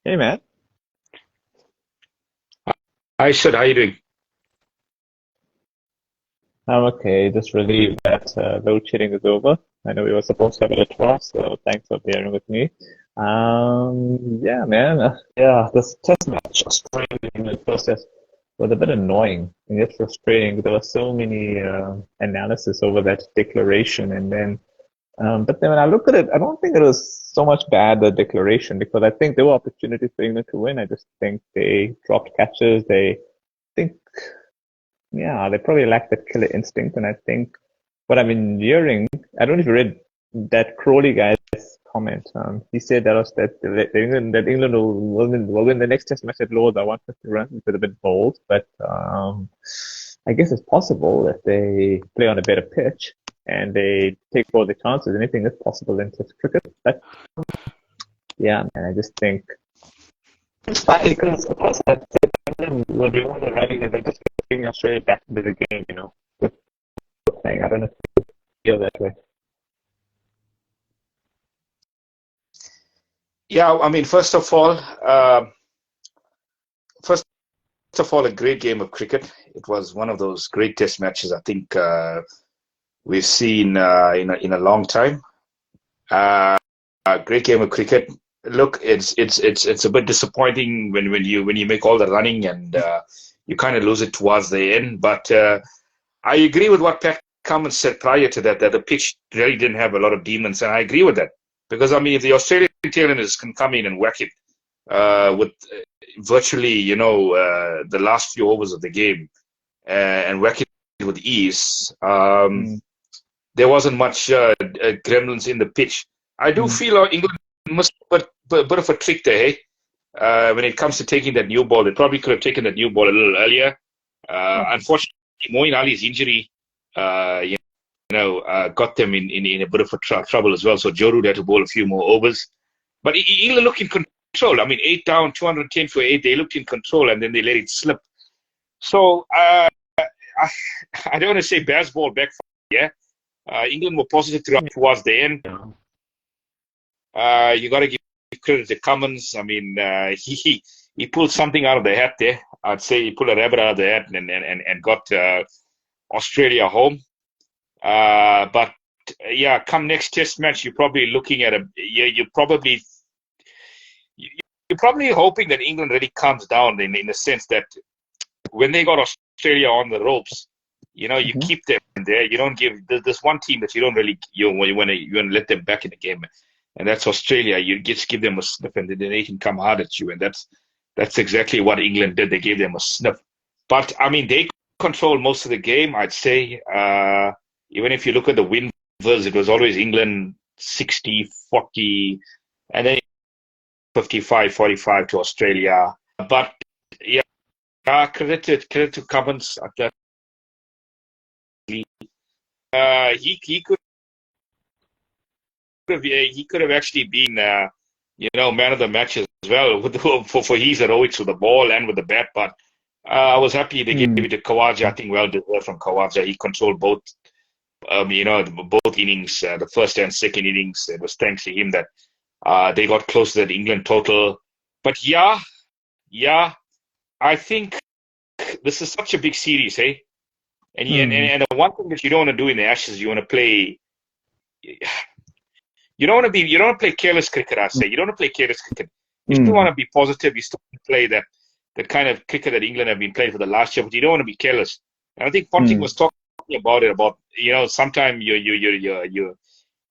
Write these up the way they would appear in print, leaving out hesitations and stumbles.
Hey man, Hi, Sid. How you doing? I'm okay. Just relieved that load shedding is over. I know we were supposed to have it at 12, so thanks for bearing with me. Yeah, man. Yeah, this test match, Australia in the first test, was a bit annoying and yet frustrating. There were so many analysis over that declaration, and then, but then when I look at it, I don't think it was so much bad the declaration because I think there were opportunities for England to win. I just think they dropped catches. They think Yeah, they probably lack that killer instinct. And I think what I've been hearing, I don't know if you read that Crowley guy's comment. He said that England will win the next test match at Lord's. I want 50 runs. It's a bit bold, but I guess it's possible if they play on a better pitch and they take all the chances. Anything is possible in Test cricket. But yeah, man, I just think it's funny because of course I said when they won the running and they're just getting Australia back into the game, with playing. I don't know if you feel that way. Yeah, I mean, first of all, a great game of cricket. It was one of those great test matches I think we've seen in a long time. A great game of cricket. Look, it's a bit disappointing when you make all the running and you kind of lose it towards the end. But I agree with what Pat Cummins said prior to that, that the pitch really didn't have a lot of demons, and I agree with that. Because, I mean, if the Australian tailenders can come in and whack it with virtually, the last few overs of the game and whack it with ease, Mm, there wasn't much gremlins in the pitch. I do mm, feel England must put a bit of a trick there, hey? When it comes to taking that new ball, they probably could have taken that new ball a little earlier. Unfortunately, Moeen Ali's injury, got them in a bit of trouble as well. So Joe Root had to bowl a few more overs. But England looked in control. I mean, 8 down, 210 for 8. They looked in control and then they let it slip. So I, I don't want to say Bears ball back. Yeah, England were positive throughout towards the end. yeah. You got to give credit to Cummins. I mean, he pulled something out of the hat there. I'd say he pulled a rabbit out of the hat and got Australia home. But yeah, come next Test match, you're probably looking at you're probably hoping that England really calms down in the sense that when they got Australia on the ropes, you Mhm. keep them there. You don't give. There's one team that you don't really you want to let them back in the game, and that's Australia. You just give them a sniff, and then they can come hard at you, and that's exactly what England did. They gave them a sniff, but I mean they controlled most of the game. I'd say even if you look at the win versus, it was always England 60-40, and then 55-45 to Australia. But yeah, credit to Cummins. He could have actually been man of the match as well for his heroics with the ball and with the bat. But I was happy they gave Mm, it to Kawaja. I think well deserved from Kawaja. He controlled both innings, the first and second innings. It was thanks to him that they got close to that England total. But yeah, I think this is such a big series, hey. mm, And the one thing that you don't want to do in the Ashes, you want to play. You don't want to play careless cricket. I say you don't want to play careless cricket. You still mm, want to be positive. You still want to play that kind of cricket that England have been playing for the last year, but you don't want to be careless. And I think Ponting mm, was talking about it about sometime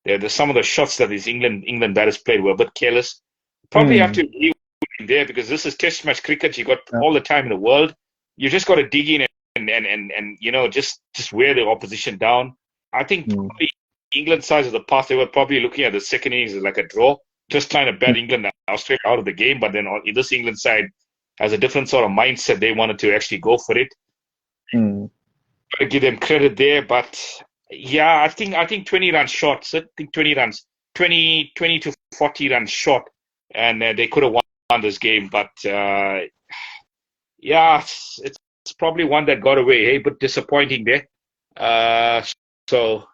there's some of the shots that these England batters played were a bit careless. Probably have to mm. agree with him there because this is Test match cricket. You got Yeah. all the time in the world. You just got to dig in and just wear the opposition down. I think Mm, probably England sides of the past they were probably looking at the second innings as like a draw, just trying to bat England and Australia out of the game. But then this England side has a different sort of mindset. They wanted to actually go for it. mm, Gotta give them credit there, but yeah, I think 20 runs short. So I think 20 runs, 20 to 40 runs short, and they could have won this game. But yeah, it's probably one that got away. Hey, but disappointing there. Uh, so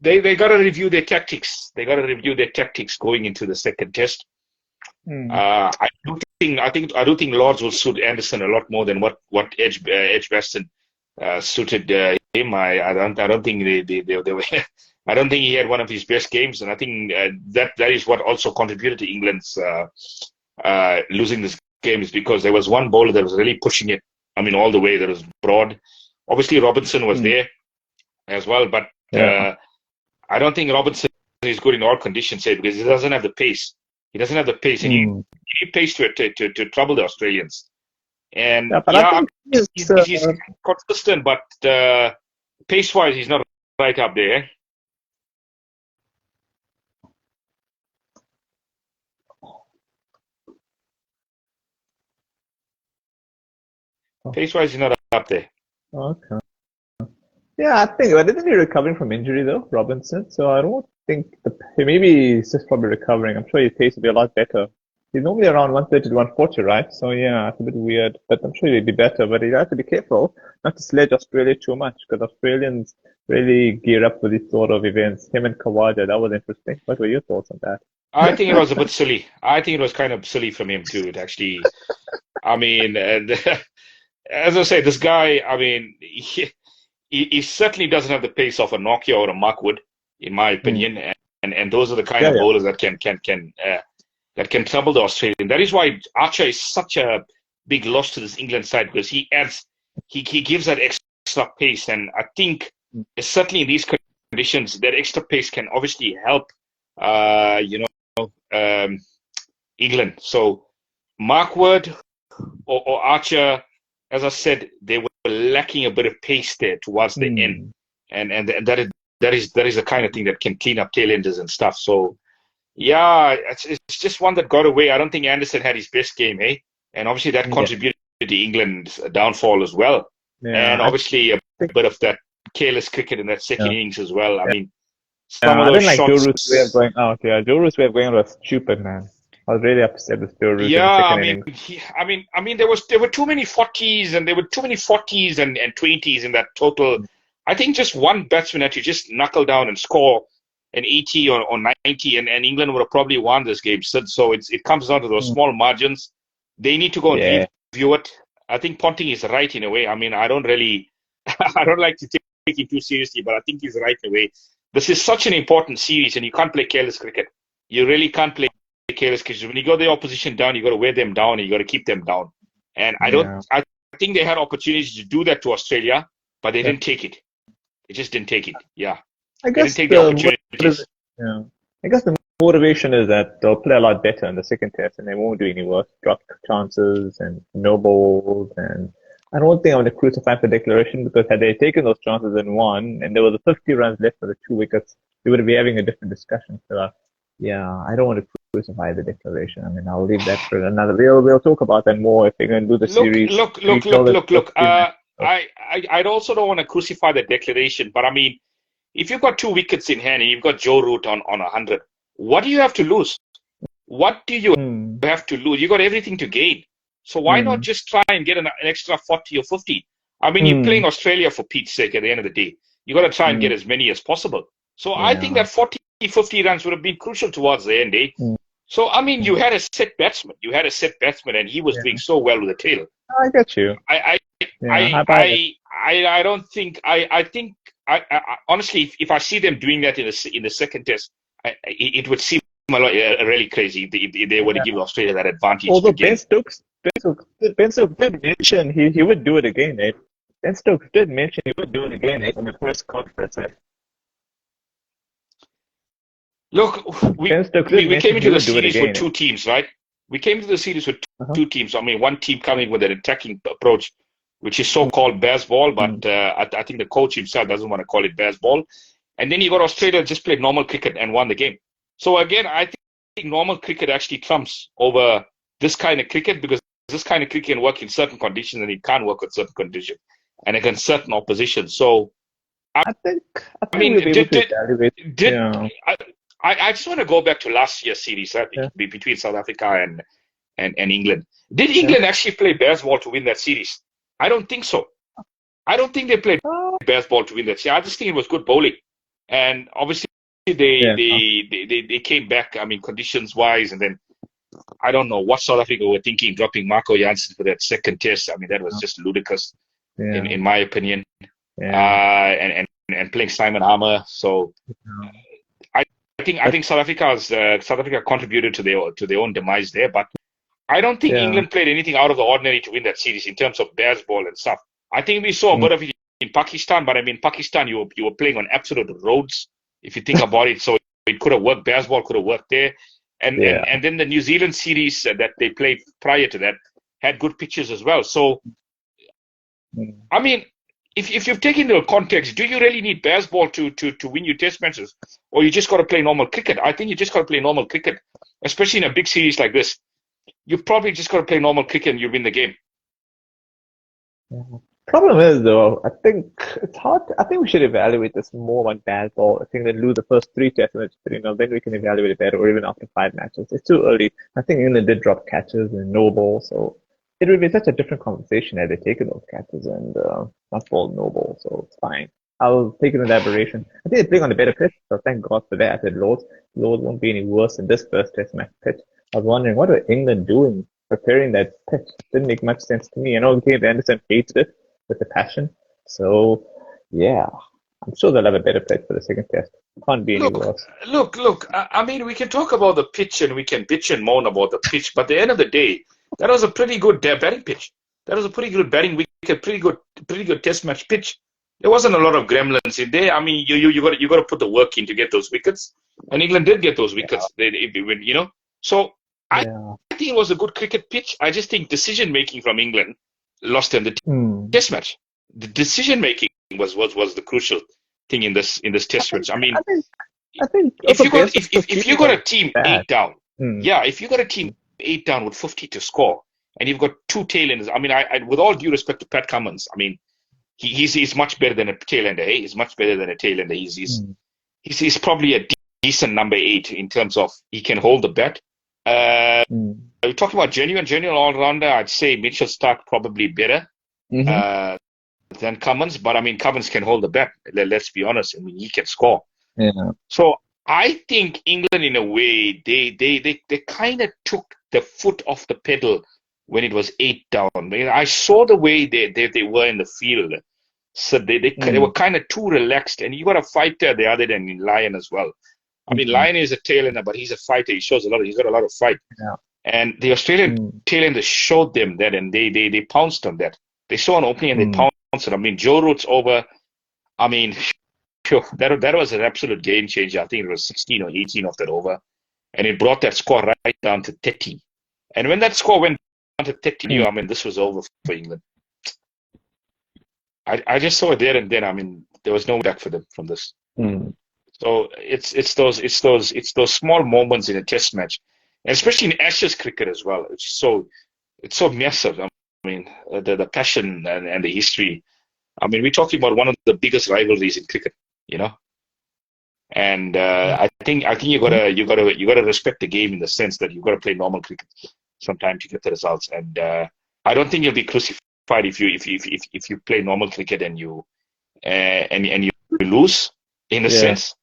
they got to review their tactics. They got to review their tactics going into the second test. Mm. I do think Lords will suit Anderson a lot more than what Edgbaston suited him. I don't think they were. I don't think he had one of his best games, and I think that is what also contributed to England's losing this game, is because there was one bowler that was really pushing it. I mean, all the way. That was Broad. Obviously, Robinson was there as well, but Yeah. I don't think Robinson is good in all conditions here because he doesn't have the pace. He doesn't have the pace, and Mm. he pace to trouble the Australians. And Yeah, but I yeah, I think mean, he's consistent, but pace-wise, he's not right up there. Pace-wise, he's not up there. Okay. Yeah, I think, but isn't he recovering from injury though, Robinson? So I don't think maybe he's just probably recovering. I'm sure his pace will be a lot better. He's normally around 130 to 140, right? So yeah, it's a bit weird, but I'm sure he'll be better. But you have to be careful not to sledge Australia too much because Australians really gear up for these sort of events. Him and Kawaja, that was interesting. What were your thoughts on that? I think it was a bit silly. I think it was kind of silly from him too. It actually, I mean, as I say, this guy, I mean, he certainly doesn't have the pace of a Nokia or a Markwood, in my opinion. And those are the kind of Yeah. bowlers that can trouble the Australian. That is why Archer is such a big loss to this England side, because he gives that extra pace, and I think certainly in these conditions, that extra pace can obviously help, England. So Markwood or Archer, as I said, they were lacking a bit of pace there towards the end, and that is the kind of thing that can clean up tailenders and stuff. So yeah, it's just one that got away. I don't think Anderson had his best game, eh? And obviously that contributed to England's downfall as well. Yeah, And obviously a bit of that careless cricket in that second innings as well. I mean, some of I those didn't like shots. Joru's way of going out. Yeah, Joru's way of going out was stupid, man. I was really upset with Joru in the Yeah, second innings. I mean, there were too many 40s, and there were too many 40s and 20s in that total. I think just one batsman had to just knuckle down and score an 80 or 90, and England would have probably won this game. So it comes down to those small margins. They need to go and review it. I think Ponting is right in a way. I mean, I don't really, I don't like to take it too seriously, but I think he's right in a way. This is such an important series, and you can't play careless cricket. You really can't play careless cricket. When you got the opposition down, you got to wear them down, and you got to keep them down. And I think they had opportunities to do that to Australia, but they didn't take it. They just didn't take it. Yeah. I guess they didn't take the opportunities. I guess the motivation is that they'll play a lot better in the second test and they won't do any worse, drop chances and no balls. And I don't think I'm going to crucify the declaration, because had they taken those chances and won, and there was 50 runs left for the 2 wickets, we would be having a different discussion. So yeah, I don't want to crucify the declaration. I mean, I'll leave that for another. We'll talk about that more if they're going to do the series. Look. I also don't want to crucify the declaration, but I mean, if you've got 2 wickets in hand and you've got Joe Root on 100, what do you have to lose? What do you have to lose? You got everything to gain. So why not just try and get an extra 40 or 50? I mean, you're playing Australia for Pete's sake at the end of the day. You got to try and get as many as possible. So I think that 40, 50 runs would have been crucial towards the end, eh? So, I mean, you had a set batsman. And he was doing so well with the tail. I get you. I don't think. I think. Honestly, if I see them doing that in the second test, it would seem really crazy if they were to give Australia that advantage. Although Ben Stokes did mention he would do it again, eh? Ben Stokes did mention he would do it again, eh, in the first conference. Eh? Look, we came into the series with 2 teams, right? We came to the series with 2 teams. I mean, one team coming with an attacking approach, which is so-called baseball, but I think the coach himself doesn't want to call it baseball. And then you got Australia just played normal cricket and won the game. So again, I think normal cricket actually trumps over this kind of cricket, because this kind of cricket can work in certain conditions and it can't work with certain conditions and against certain opposition. So I just want to go back to last year's series, right, between South Africa and England. Did England actually play baseball to win that series? I don't think so. I don't think they played baseball to win that series. I just think it was good bowling. And obviously they came back, I mean, conditions-wise, and then I don't know what South Africa were thinking, dropping Marco Jansen for that second test. I mean, that was Yeah. just ludicrous, Yeah. in my opinion. Yeah. And playing Simon Harmer. So Yeah. I, I think South Africa contributed to their own demise there. But I don't think Yeah. England played anything out of the ordinary to win that series in terms of baseball and stuff. I think we saw a Mm. bit of it in Pakistan, but I mean, Pakistan, you were playing on absolute roads, if you think about it. So it could have worked. Baseball could have worked there. Yeah. And then the New Zealand series that they played prior to that had good pitches as well. So, Mm. I mean, if you've taken into context, do you really need baseball to win your test matches? Or you just got to play normal cricket? I think you just got to play normal cricket, especially in a big series like this. You probably just got to play normal cricket and you win the game. Yeah. Problem is, though, I think it's hard. I think we should evaluate this more on baseball. I think they lose the first three test matches, then we can evaluate it better, or even after 5 matches. It's too early. I think England did drop catches and no ball, so it would be such a different conversation had they taken those catches and not ball, no ball. So it's fine. I'll take it as an aberration. I think they're playing on a better pitch, so thank God for that. I said Lords. Lords won't be any worse than this first test match pitch. I was wondering what were England doing preparing that pitch? Didn't make much sense to me. I know Gabe Anderson hates it with the passion. So, yeah, I'm sure they'll have a better pitch for the second test. Can't be any worse. Look. I mean, we can talk about the pitch and we can bitch and moan about the pitch, but at the end of the day, that was a pretty good batting pitch. That was a pretty good batting wicket, pretty good test match pitch. There wasn't a lot of gremlins in there. I mean, you got to put the work in to get those wickets, and England did get those wickets. So I Yeah. think it was a good cricket pitch. I just think decision making from England lost them the Hmm. test match. The decision making was the crucial thing in this test match. I mean, I think if also you got Pearson's if you keeping got was a team bad. 8 down, Hmm. yeah, if you got a team 8 down with 50 to score, and you've got two tailenders. I mean, I with all due respect to Pat Cummins, I mean, he's much better than a tailender. Eh? He's much better than a tailender. He's probably a decent number 8 in terms of he can hold the bat. We're talking about genuine all-rounder. I'd say Mitchell Stark probably better than Cummins, but I mean Cummins can hold the bat. Let's be honest. I mean he can score. Yeah. So I think England, in a way, they kind of took the foot off the pedal when it was 8 down. I mean, I saw the way they were in the field. So they were kind of too relaxed. And you got a fighter the other than in Lyon as well. I mean, Lyon is a tailender, but he's a fighter. He's got a lot of fight. Yeah. And the Australian tailender showed them that, and they pounced on that. They saw an opening and they pounced on it. I mean, Joe Root's over. I mean, that was an absolute game changer. I think it was 16 or 18 of that over. And it brought that score right down to 30. And when that score went down to 30, I mean, this was over for England. I just saw it there and then. I mean, there was no back for them from this. So it's those small moments in a test match, and especially in Ashes cricket as well. It's so massive. I mean, the passion and the history. I mean, we're talking about one of the biggest rivalries in cricket, you know. And I think you gotta respect the game in the sense that you gotta play normal cricket sometimes to get the results. And I don't think you'll be crucified if you play normal cricket and you lose in a sense.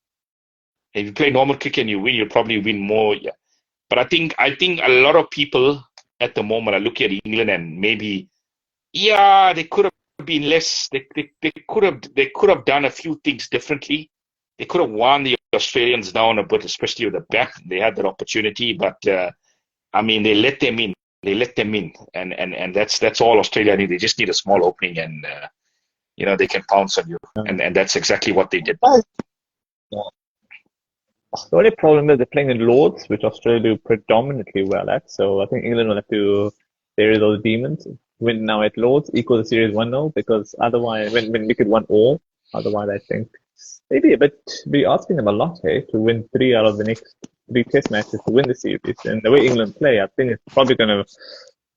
If you play normal cricket and you win, you'll probably win more. Yeah. But I think a lot of people at the moment are looking at England and maybe, they could have been less. They could have done a few things differently. They could have worn the Australians down a bit, especially with the back. They had that opportunity, but I mean, they let them in. And that's all Australia need. They just need a small opening, and they can pounce on you. And that's exactly what they did. The only problem is they're playing in Lords, which Australia do predominantly well at. So I think England will have to bury those demons, win now at Lords, equal the series 1-0, because otherwise, when we could 1-1, otherwise I think maybe a bit, be asking them a lot, hey, to win 3 out of the next 3 test matches to win the series. And the way England play, I think it's probably going to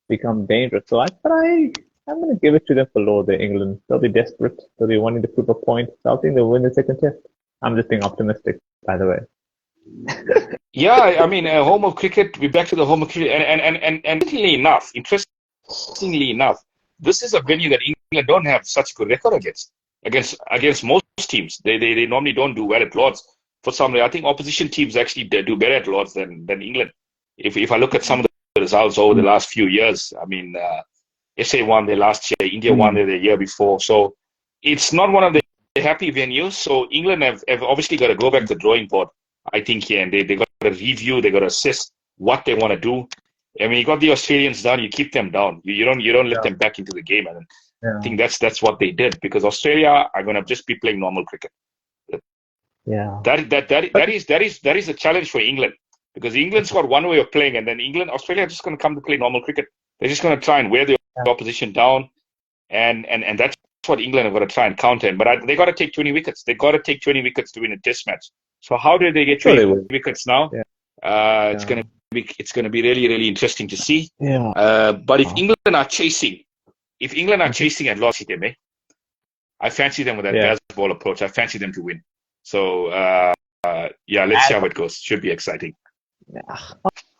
become dangerous. So I'm going to give it to them for Lords, England. They'll be desperate. They'll be wanting to prove a point. So I think they'll win the second test. I'm just being optimistic, by the way. Yeah, I mean, home of cricket. We're back to the home of cricket, and interestingly enough, this is a venue that England don't have such good record against most teams. They normally don't do well at Lords for some reason. I think opposition teams actually do better at Lords than England. if I look at some of the results over the last few years, I mean, SA won their last year, India won their the year before. So it's not one of the happy venues. So England have obviously got to go back to the drawing board, I think, here, and they got to review, they got to assess what they want to do. I mean, you got the Australians down, you keep them down. You don't let them back into the game, and I think that's what they did, because Australia are going to just be playing normal cricket. Yeah. That is a challenge for England, because England's got one way of playing, and then Australia are just going to come to play normal cricket. They're just going to try and wear the opposition down, and that's what England are going to try and counter. But they got to take 20 wickets. They got to take 20 wickets to win a Test match. So how did they get 20 wickets now? Yeah. It's going to be really, really interesting to see. Yeah. But if England are chasing and lost them, I fancy them with that baseball approach. I fancy them to win. So let's see how it goes. Should be exciting.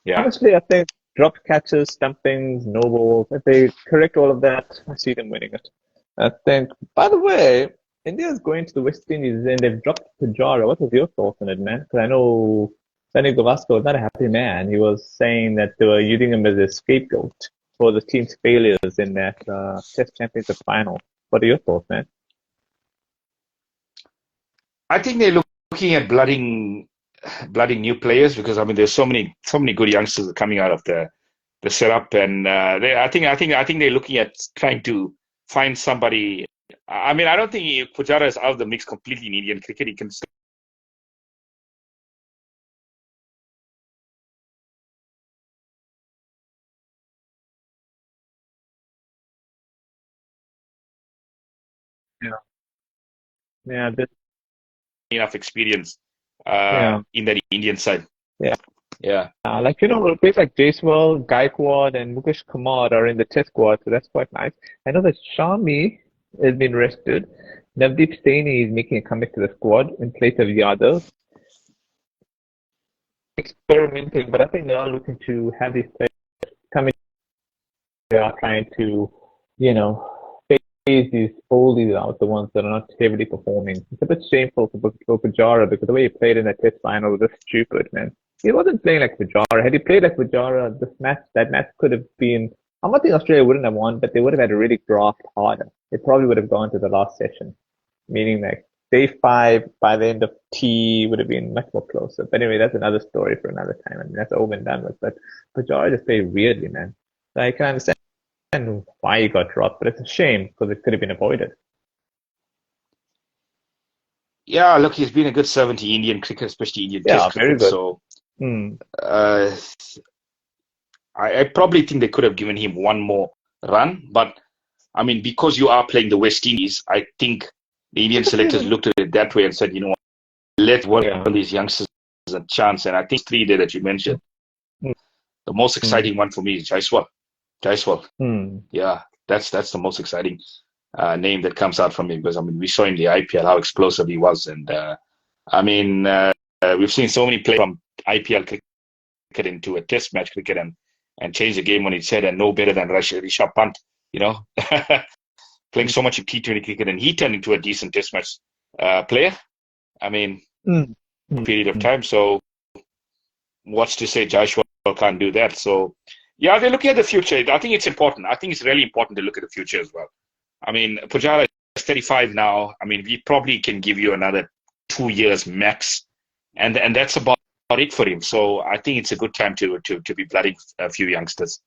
Yeah. Honestly, I think drop catches, stumpings, no balls, if they correct all of that, I see them winning it. I think, by the way, India is going to the West Indies and they've dropped Pujara. What was your thoughts on it, man? Because I know Sunny Gavaskar was not a happy man. He was saying that they were using him as a scapegoat for the team's failures in that Test Championship final. What are your thoughts, man? I think they're looking at blooding new players, because I mean there's so many good youngsters coming out of the setup, and I think they're looking at trying to find somebody. I mean, I don't think Pujara is out of the mix completely in Indian cricket. He can still. Yeah, Enough experience in the Indian side. Yeah. Like, players like Jaiswal, Gaikwad, and Mukesh Kumar are in the Test squad, so that's quite nice. I know that Shami has been rested. Navdeep Saini is making a comeback to the squad in place of Yadav. Experimenting, but I think they are looking to have these players come in. They are trying to, phase these oldies out, the ones that are not heavily performing. It's a bit shameful for Pujara, because the way he played in that Test final was just stupid, man. He wasn't playing like Pujara. Had he played like Pujara, that match could have been. I'm not saying Australia wouldn't have won, but they would have had to really graft harder. They probably would have gone to the last session, meaning like day 5 by the end of T would have been much more closer. But anyway, that's another story for another time. I mean, that's over and done with. But Pujara just played weirdly, man. So I can understand why he got dropped, but it's a shame because it could have been avoided. Yeah, look, he's been a good servant to Indian cricket, especially Indian Test cricket. Good. So I probably think they could have given him one more run, but I mean, because you are playing the West Indies, I think the Indian selectors looked at it that way and said, what, let one of these youngsters a chance. And I think 3 there that you mentioned. The most exciting one for me is Jaiswal. Yeah, that's the most exciting name that comes out from him, because I mean, we saw in the IPL how explosive he was, and I mean, we've seen so many players from IPL cricket into a Test match cricket and change the game on its head, and no better than Rishabh Pant, playing so much in T20 cricket, and he turned into a decent Test match player. I mean, period of time. So what's to say Joshua can't do that? So yeah, they're looking at the future. I think it's important. I think it's really important to look at the future as well. I mean, Pujara is 35 now. I mean, we probably can give you another 2 years max, and that's about it for him. So I think it's a good time to be blooding a few youngsters.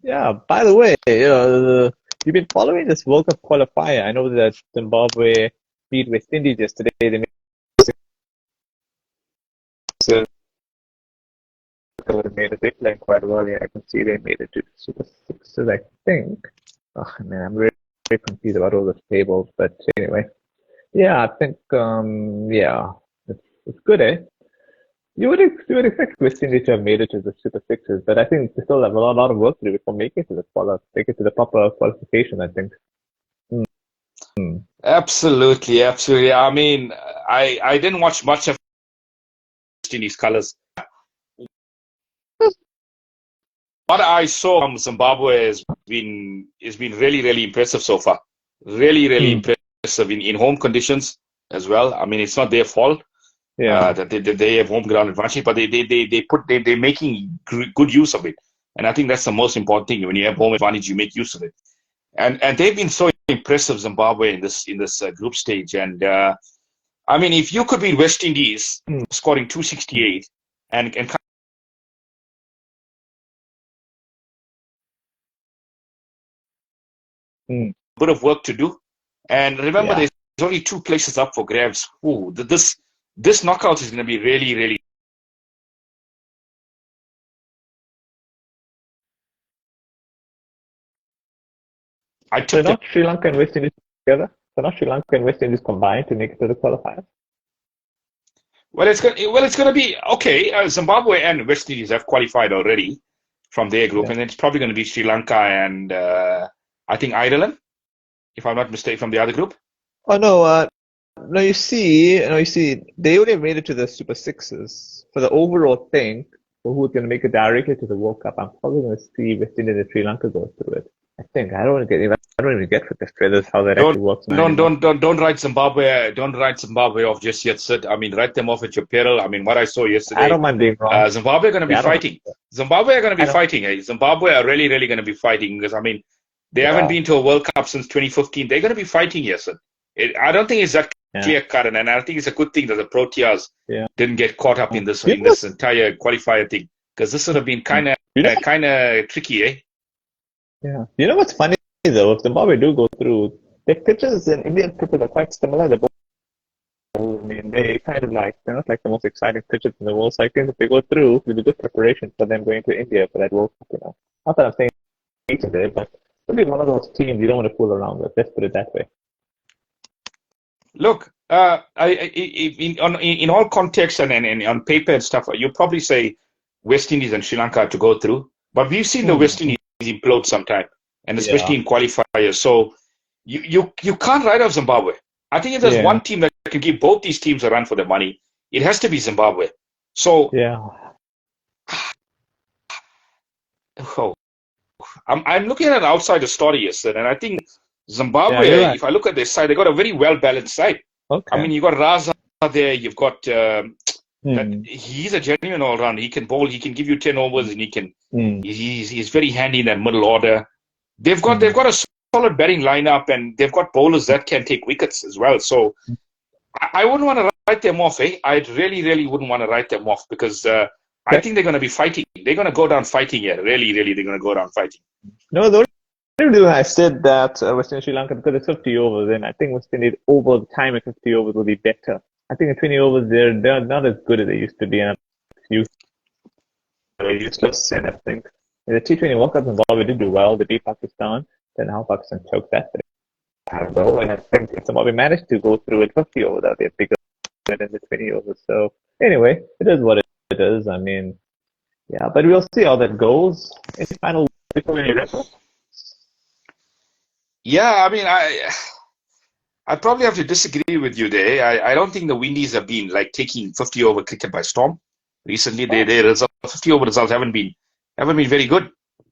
Yeah. By the way, you've been following this World Cup qualifier. I know that Zimbabwe beat West Indies yesterday. They made it playing quite well. Yeah, I can see they made it to Super Sixes, I think. Oh man, I'm very, very confused about all the tables, but anyway, yeah, I think it's good, eh? You would expect West Indies to have made it to the Super Sixes, but I think they still have a lot of work to do before making it to the proper qualification, I think. Absolutely. I mean, I didn't watch much of West Indies colours. What I saw from Zimbabwe has been really, really impressive so far. Really, really impressive in home conditions as well. I mean, it's not their fault. Yeah. that they have home ground advantage, but they're making good use of it. And I think that's the most important thing. When you have home advantage, you make use of it. And they've been so impressive, Zimbabwe, in this group stage. And I mean, if you could beat West Indies Mm, scoring 268 and mm, a bit of work to do. And remember, yeah. there's only two places up for grabs. Ooh, this knockout is going to be really, really. I So took them. not Sri Lanka and West Indies together. So not Sri Lanka and West Indies combined to make it to the qualifiers. Well, it's going to be okay. Zimbabwe and West Indies have qualified already from their group, Yeah. and then it's probably going to be Sri Lanka and I think Ireland, if I'm not mistaken, from the other group. Oh no, no, you see, they only made it to the Super Sixes. For the overall thing, for who's going to make it directly to the World Cup, I'm probably going to see West Indies and Sri Lanka go through it. I think I don't even get with the feathers how that Don't actually works now don't anymore. don't don't don't write Zimbabwe. Don't write Zimbabwe off just yet, Sid. I mean, write them off at your peril. I mean, what I saw I yesterday, don't mind being wrong. Zimbabwe are going to be Yeah, I don't mind. fighting. Zimbabwe are going to be I don't. fighting. Zimbabwe are really, really going to be fighting because I mean, they haven't Yeah, been to a World Cup since 2015. They're going to be fighting, yes, Sid. I don't think it's that yeah, clear cut, and I think it's a good thing that the Proteas yeah. didn't get caught up in this You in know what? this entire qualifier thing because this would have been You know what? kind of tricky, eh? Yeah. You know what's funny though? If Zimbabwe do go through, the pitches in Indian cricket are quite similar. They're both, I mean, they kind of like they're not like the most exciting pitches in the world. So I think if they go through, it'll be good preparation for them going to India for that World Cup. Not that I'm saying today, but it'll be one of those teams you don't want to fool around with. Let's put it that way. Look, in all context and on paper and stuff, you probably say West Indies and Sri Lanka to go through, but we've seen the West Mm-hmm. Indies implode sometime, and Yeah. especially in qualifiers. So you can't write off Zimbabwe. I think if there's Yeah. one team that can give both these teams a run for their money, it has to be Zimbabwe. So Yeah. oh, I'm looking at an outsider story, yes, and I think Yeah, you're Zimbabwe, right. if I look at their side, they got a very well balanced side. I Okay. mean, you got Raza there, you've got that Mm. he's a genuine all round. He can bowl, he can give you 10 overs, and Mm. he's very handy in that middle order. They've Mm. got a solid batting lineup, and they've got bowlers that can take wickets as well. So I wouldn't want to write them off, eh? I really, really wouldn't want to write them off because I Okay. think they're going to be fighting. They're going to go down fighting here. Really, really, they're going to go down fighting. No, the only reason I said that West Indies Sri Lanka because it's 50 overs, and I think West Indies over the time at 50 overs will be better. I think at 20 overs they're not as good as they used to be, and they're useless. And I think in the T20 World Cup, Zimbabwe did do well. They beat Pakistan. Then how Pakistan choked that thing. Though, and I think if Zimbabwe managed to go through at 50 overs, that'd be a bigger than the 20 overs. So anyway, it is what it is. I mean, yeah, but we'll see how that goes. Any final before we wrap up? Yeah, I mean, I probably have to disagree with you there. I don't think the Windies have been like taking 50 over cricket by storm recently. Oh, Their 50 over results haven't been very good.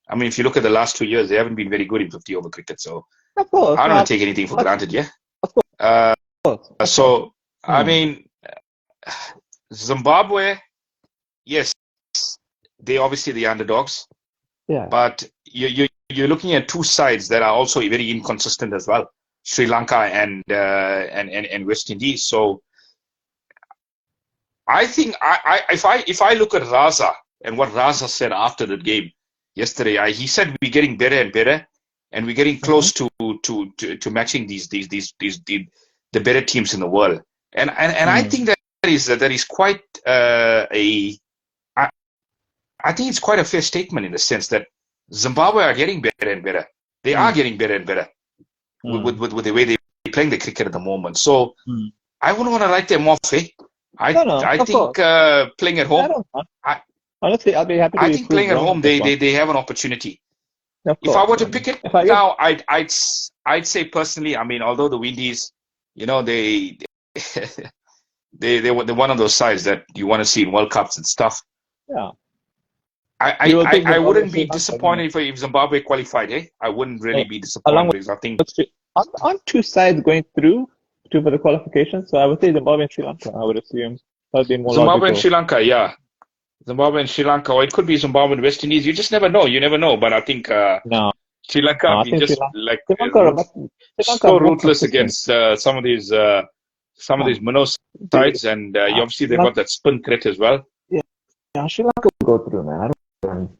I mean, if you look at the last 2 years, they haven't been very good in 50 over cricket. So of course, I don't want no, to take anything for of granted. Yeah. course, of course. So I Hmm. mean, Zimbabwe, yes, they obviously the underdogs, Yeah. but you're looking at two sides that are also very inconsistent as well. Sri Lanka and West Indies. So I think if I look at Raza and what Raza said after the game yesterday, he said we're getting better and better, and we're getting Hmm. close to matching the better teams in the world. And I Hmm. think that is quite a I think it's quite a fair statement in the sense that Zimbabwe are getting better and better. They are Hmm. getting better and better Hmm. with the way they're playing the cricket at the moment. So Hmm. I wouldn't want to write them off. Eh? No, I no, I of think course. playing at I home, don't know. I, Honestly, I'll be happy to I be think proved playing at wrong on home this one. they have an opportunity. Of If I course. were I to mean, pick it if I get, now, I'd say personally, I mean, although the Windies, they they're one of those sides that you want to see in World Cups and stuff. yeah, you will take I Zimbabwe and wouldn't Sri be Lanka, no? disappointed if Zimbabwe qualified. Eh? I wouldn't really So, be along disappointed because I think with aren't two sides going through for the qualification? So I would say Zimbabwe and Sri Lanka, I would assume. That would be more Zimbabwe and logical. Sri Lanka, yeah. Zimbabwe and Sri Lanka, or it could be Zimbabwe and West Indies. You just never know. You never know. But I think No, Sri Lanka no, have I been think just like Sri Lanka are much, Sri Lanka are so more ruthless consistent. against some of Yeah. these minnow They, sides, and obviously Sri they've got Lanka, that spin threat as well. yeah, yeah, Sri Lanka will go through, man. I don't,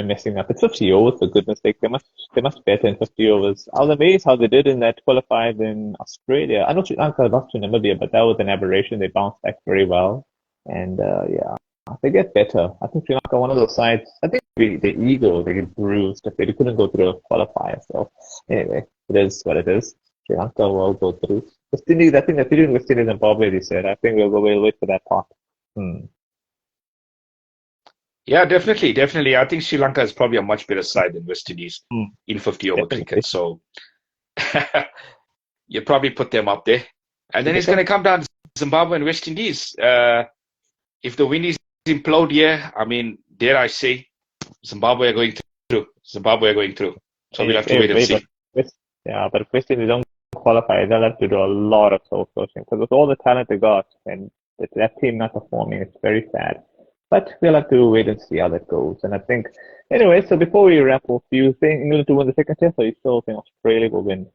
messing up. It's 50 overs for goodness sake. They must better in 50 overs. I was amazed how they did in that qualified in Australia. I know Sri Lanka lost to Namibia, but that was an aberration. They bounced back very well, and yeah, they get better. I think Sri Lanka one of those sides. I think the Eagles they get bruised if they couldn't go through a qualifier. So anyway, it is what it is. Sri Lanka will go through. West Indies, I think they're doing West Indies and Zimbabwe. They said. I think we'll wait for that part. Hmm. Yeah, definitely, definitely. I think Sri Lanka is probably a much better side than West Indies Hmm. in 50 over Definitely. cricket. So you probably put them up there. And then it's going Okay. to come down to Zimbabwe and West Indies. If the Windies implode here, I mean, dare I say, Zimbabwe are going through. Zimbabwe are going through. So we'll have to wait and But see. yeah, but if West Indies don't qualify, they'll have to do a lot of soul searching because with all the talent they got and that team not performing, it's very sad. But we'll have to wait and see how that goes. And I think, anyway, so before we wrap up, do you think England to win the second test, or you still think Australia will win?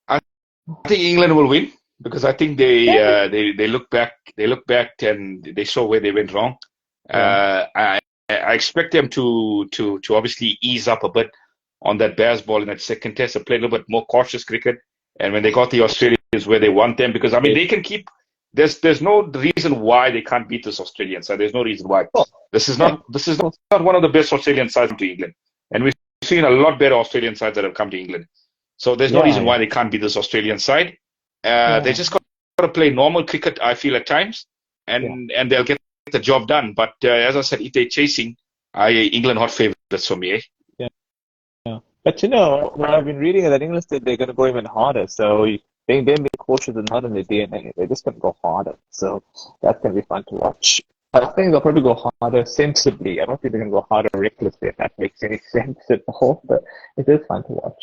I think England will win because I think they look back and they saw where they went wrong. Yeah, I expect them to obviously ease up a bit on that Bears ball in that second test and play a little bit more cautious cricket. And when they got the Australians where they want them, because I mean yeah. they can keep. There's no reason why they can't beat this Australian side. There's no reason why. Oh, yeah, This is of course. not one of the best Australian sides to England, and we've seen a lot better Australian sides that have come to England. So there's no Yeah, reason why yeah, they can't beat this Australian side. They yeah, just got to play normal cricket, I feel, at times, yeah, and they'll get the job done. But as I said, if they're chasing, England hot favourites for me. Eh? yeah, yeah. But what I've been reading is that England said they're going to go even harder. So they're being cautious and not in their DNA. They're just going to go harder. So that's going to be fun to watch. I think they'll probably go harder sensibly. I don't think they're going to go harder recklessly, if that makes any sense at all. But it is fun to watch.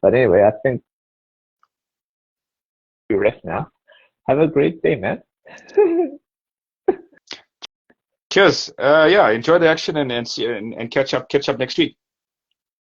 But anyway, I think we rest now. Have a great day, man. Cheers. Yeah, enjoy the action and catch up next week.